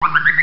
Selamat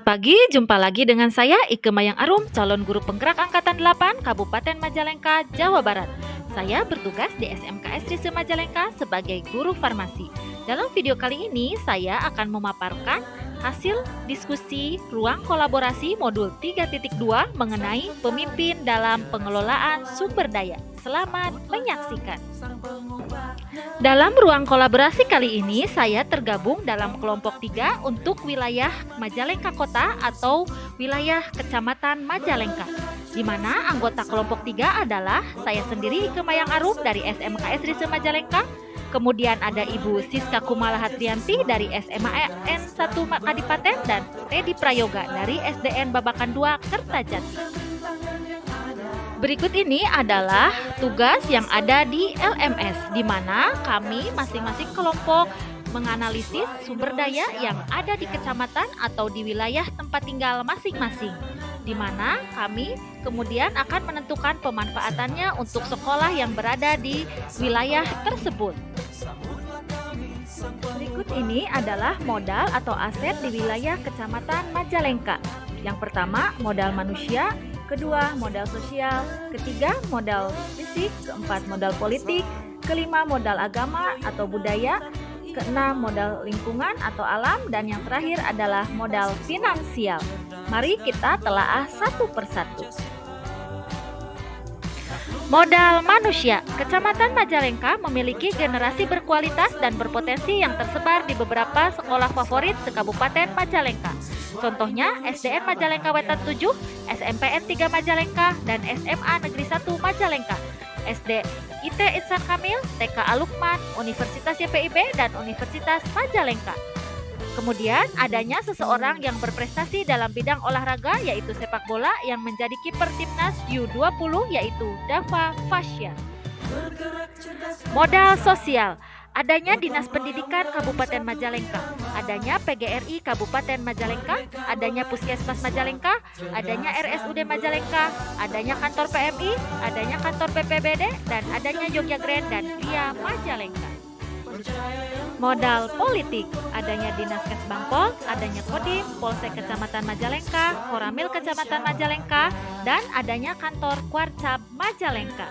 pagi, jumpa lagi dengan saya Ike Mayang Arum, calon guru penggerak Angkatan 8 Kabupaten Majalengka, Jawa Barat. Saya bertugas di SMK Rise Majalengka sebagai guru farmasi. Dalam video kali ini, saya akan memaparkan hasil diskusi ruang kolaborasi modul 3.2 mengenai pemimpin dalam pengelolaan sumber daya. Selamat menyaksikan. Dalam ruang kolaborasi kali ini, saya tergabung dalam kelompok 3 untuk wilayah Majalengka Kota atau wilayah Kecamatan Majalengka, di mana anggota kelompok 3 adalah saya sendiri, Ike Mayang Arum dari SMK Rise Majalengka, kemudian ada Ibu Siska Kumala Hatrianti dari SMA N1 Kadipaten, dan Teddy Prayoga dari SDN Babakan 2 Kertajati. Berikut ini adalah tugas yang ada di LMS, di mana kami masing-masing kelompok menganalisis sumber daya yang ada di kecamatan atau di wilayah tempat tinggal masing-masing, di mana kami kemudian akan menentukan pemanfaatannya untuk sekolah yang berada di wilayah tersebut. Berikut ini adalah modal atau aset di wilayah Kecamatan Majalengka. Yang pertama, modal manusia. Kedua, modal sosial. Ketiga, modal fisik. Keempat, modal politik. Kelima, modal agama atau budaya. Keenam, modal lingkungan atau alam. Dan yang terakhir adalah modal finansial. Mari kita telaah satu persatu. Modal manusia. Kecamatan Majalengka memiliki generasi berkualitas dan berpotensi yang tersebar di beberapa sekolah favorit se-Kabupaten Majalengka. Contohnya SDN Majalengka Wetan 7, SMPN 3 Majalengka, dan SMA Negeri 1 Majalengka, SD IT Insan Kamil, TK Alukman, Universitas YPIB, dan Universitas Majalengka. Kemudian adanya seseorang yang berprestasi dalam bidang olahraga yaitu sepak bola yang menjadi kiper timnas U20 yaitu Dava Fasya. Modal sosial. Adanya Dinas Pendidikan Kabupaten Majalengka, adanya PGRI Kabupaten Majalengka, adanya Puskesmas Majalengka, adanya RSUD Majalengka, adanya kantor PMI, adanya kantor BPBD, dan adanya Jogja Grand dan Ria Majalengka. Modal politik. Adanya Dinas Kesbangpol, adanya Kodim, Polsek Kecamatan Majalengka, Koramil Kecamatan Majalengka, dan adanya kantor Kuarcap Majalengka.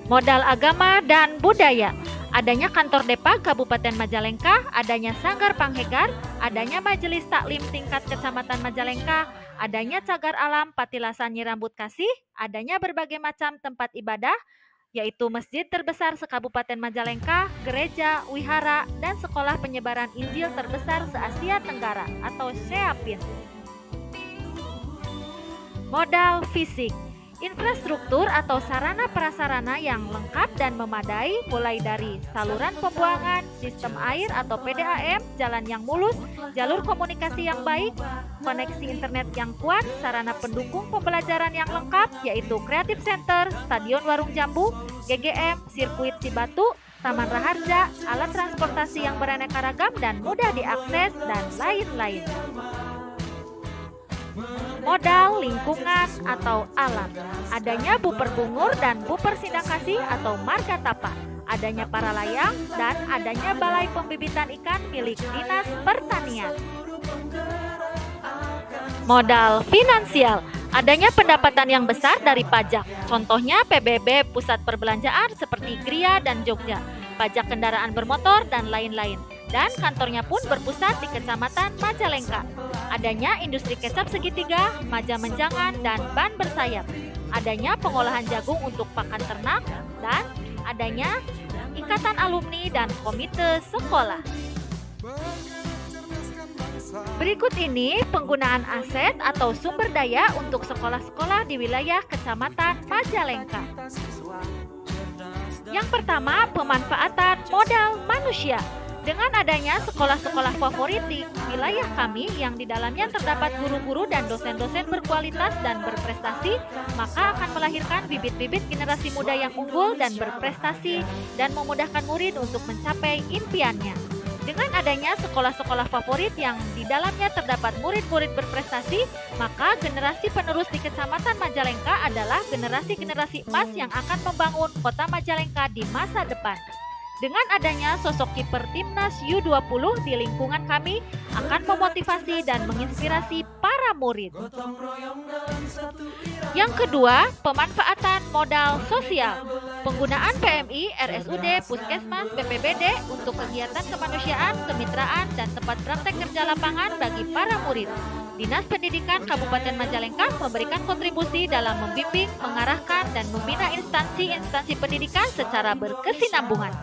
Modal agama dan budaya. Adanya kantor Depa Kabupaten Majalengka, adanya Sanggar Panghegar, adanya Majelis Taklim tingkat Kecamatan Majalengka, adanya Cagar Alam Patilasan Nyirambut Kasih, adanya berbagai macam tempat ibadah, yaitu masjid terbesar se-Kabupaten Majalengka, gereja, wihara, dan sekolah penyebaran Injil terbesar se-Asia Tenggara atau SEAPIN. Modal fisik. Infrastruktur atau sarana prasarana yang lengkap dan memadai, mulai dari saluran pembuangan, sistem air atau PDAM, jalan yang mulus, jalur komunikasi yang baik, koneksi internet yang kuat, sarana pendukung pembelajaran yang lengkap yaitu Creative Center, Stadion Warung Jambu, GGM, Sirkuit Cibatu, Taman Raharja, alat transportasi yang beraneka ragam dan mudah diakses, dan lain-lain. Modal lingkungan atau alam. Adanya Buper Bungur dan Buper Sindangkasih atau Marga Tapa. Adanya para layang dan adanya Balai Pembibitan Ikan milik Dinas Pertanian. Modal finansial. Adanya pendapatan yang besar dari pajak. Contohnya PBB Pusat Perbelanjaan seperti Gria dan Jogja, pajak kendaraan bermotor, dan lain-lain. Dan kantornya pun berpusat di Kecamatan Majalengka. Adanya industri kecap segitiga, maja menjangan, dan ban bersayap. Adanya pengolahan jagung untuk pakan ternak, dan adanya ikatan alumni dan komite sekolah. Berikut ini penggunaan aset atau sumber daya untuk sekolah-sekolah di wilayah Kecamatan Majalengka. Yang pertama, pemanfaatan modal manusia. Dengan adanya sekolah-sekolah favorit di wilayah kami yang di dalamnya terdapat guru-guru dan dosen-dosen berkualitas dan berprestasi, maka akan melahirkan bibit-bibit generasi muda yang unggul dan berprestasi dan memudahkan murid untuk mencapai impiannya. Dengan adanya sekolah-sekolah favorit yang di dalamnya terdapat murid-murid berprestasi, maka generasi penerus di Kecamatan Majalengka adalah generasi-generasi emas yang akan membangun kota Majalengka di masa depan. Dengan adanya sosok kiper Timnas U20 di lingkungan kami akan memotivasi dan menginspirasi para murid. Yang kedua, pemanfaatan modal sosial. Penggunaan PMI, RSUD, Puskesmas, BPBD untuk kegiatan kemanusiaan, kemitraan, dan tempat praktek kerja lapangan bagi para murid. Dinas Pendidikan Kabupaten Majalengka memberikan kontribusi dalam membimbing, mengarahkan, dan membina instansi-instansi pendidikan secara berkesinambungan.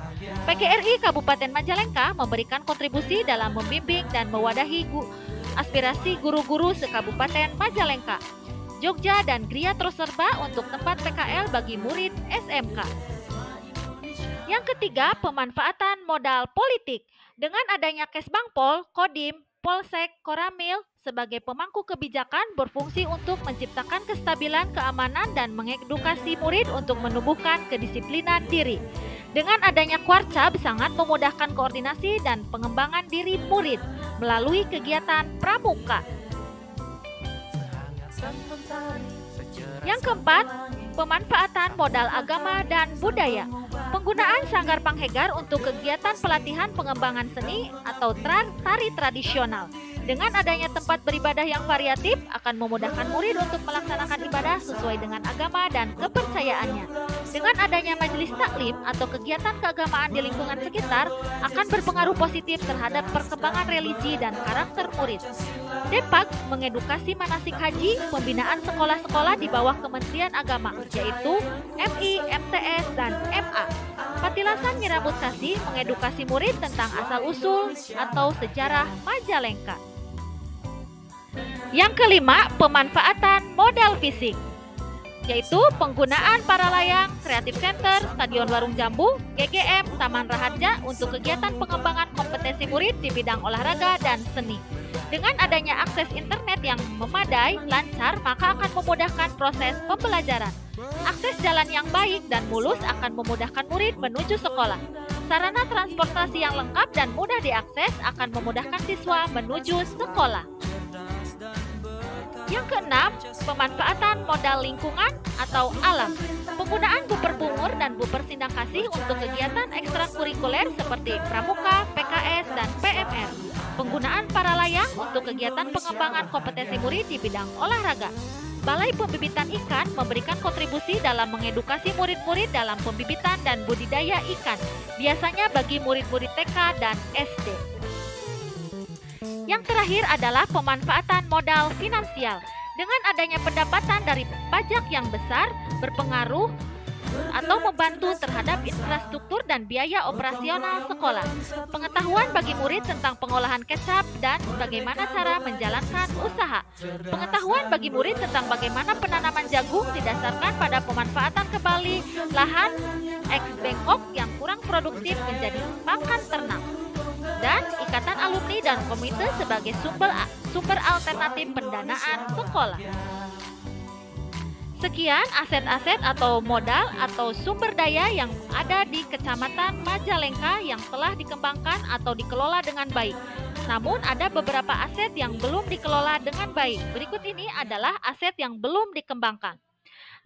PGRI Kabupaten Majalengka memberikan kontribusi dalam membimbing dan mewadahi aspirasi guru-guru se-Kabupaten Majalengka. Jogja dan Gria terus serba untuk tempat PKL bagi murid SMK. Yang ketiga, pemanfaatan modal politik. Dengan adanya Kesbangpol, Kodim, Polsek, Koramil sebagai pemangku kebijakan berfungsi untuk menciptakan kestabilan keamanan dan mengedukasi murid untuk menumbuhkan kedisiplinan diri. Dengan adanya Kuarcap sangat memudahkan koordinasi dan pengembangan diri murid melalui kegiatan pramuka. Yang keempat, pemanfaatan modal agama dan budaya. Penggunaan Sanggar Panghegar untuk kegiatan pelatihan pengembangan seni atau tari tradisional. Dengan adanya tempat beribadah yang variatif akan memudahkan murid untuk melaksanakan ibadah sesuai dengan agama dan kepercayaannya. Dengan adanya majelis taklim atau kegiatan keagamaan di lingkungan sekitar akan berpengaruh positif terhadap perkembangan religi dan karakter murid. Depak mengedukasi manasik haji, pembinaan sekolah-sekolah di bawah Kementerian Agama, yaitu MI, MTS, dan MA. Patilasan Nyirambut Kasih mengedukasi murid tentang asal-usul atau sejarah Majalengka. Yang kelima, pemanfaatan modal fisik, yaitu penggunaan para layang, Creative Center, Stadion Warung Jambu, GGM, Taman Raharja untuk kegiatan pengembangan kompetensi murid di bidang olahraga dan seni. Dengan adanya akses internet yang memadai, lancar, maka akan memudahkan proses pembelajaran. Akses jalan yang baik dan mulus akan memudahkan murid menuju sekolah. Sarana transportasi yang lengkap dan mudah diakses akan memudahkan siswa menuju sekolah. Yang keenam, pemanfaatan modal lingkungan atau alam. Penggunaan buper bungur dan buper sindang kasih untuk kegiatan ekstrakurikuler seperti pramuka, PKS, dan PMR. Penggunaan para layang untuk kegiatan pengembangan kompetensi murid di bidang olahraga. Balai Pembibitan Ikan memberikan kontribusi dalam mengedukasi murid-murid dalam pembibitan dan budidaya ikan, biasanya bagi murid-murid TK dan SD. Yang terakhir adalah pemanfaatan modal finansial. Dengan adanya pendapatan dari pajak yang besar, berpengaruh atau membantu terhadap infrastruktur dan biaya operasional sekolah. Pengetahuan bagi murid tentang pengolahan kecap dan bagaimana cara menjalankan usaha. Pengetahuan bagi murid tentang bagaimana penanaman jagung didasarkan pada pemanfaatan kembali lahan ex-Bengkok yang kurang produktif menjadi pakan ternak. Dan ikatan alumni dan komite sebagai sumber alternatif pendanaan sekolah. Sekian aset-aset atau modal atau sumber daya yang ada di Kecamatan Majalengka yang telah dikembangkan atau dikelola dengan baik. Namun ada beberapa aset yang belum dikelola dengan baik. Berikut ini adalah aset yang belum dikembangkan.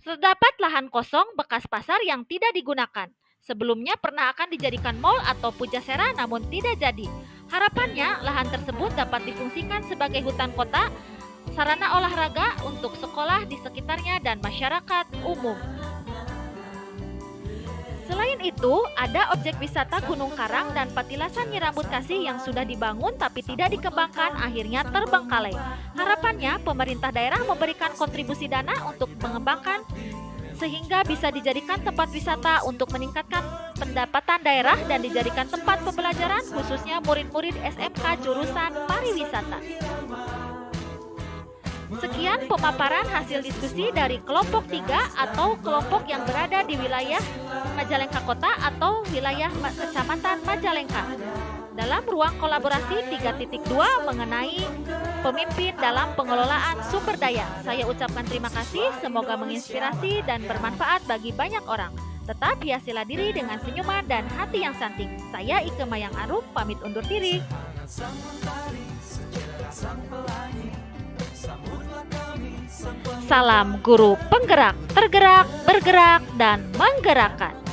Terdapat lahan kosong bekas pasar yang tidak digunakan. Sebelumnya pernah akan dijadikan mal atau pujasera namun tidak jadi. Harapannya lahan tersebut dapat difungsikan sebagai hutan kota, sarana olahraga untuk sekolah di sekitarnya dan masyarakat umum. Selain itu, ada objek wisata Gunung Karang dan Patilasan Nyirambut Kasih yang sudah dibangun tapi tidak dikembangkan akhirnya terbengkalai. Harapannya pemerintah daerah memberikan kontribusi dana untuk mengembangkan sehingga bisa dijadikan tempat wisata untuk meningkatkan pendapatan daerah dan dijadikan tempat pembelajaran khususnya murid-murid SMK jurusan pariwisata. Sekian pemaparan hasil diskusi dari kelompok 3 atau kelompok yang berada di wilayah Majalengka Kota atau wilayah Kecamatan Majalengka dalam ruang kolaborasi 3.2 mengenai pemimpin dalam pengelolaan sumber daya. Saya ucapkan terima kasih, semoga menginspirasi dan bermanfaat bagi banyak orang. Tetap hiasilah diri dengan senyuman dan hati yang cantik. Saya Ike Mayang Arum pamit undur diri. Salam guru penggerak, tergerak, bergerak, dan menggerakkan.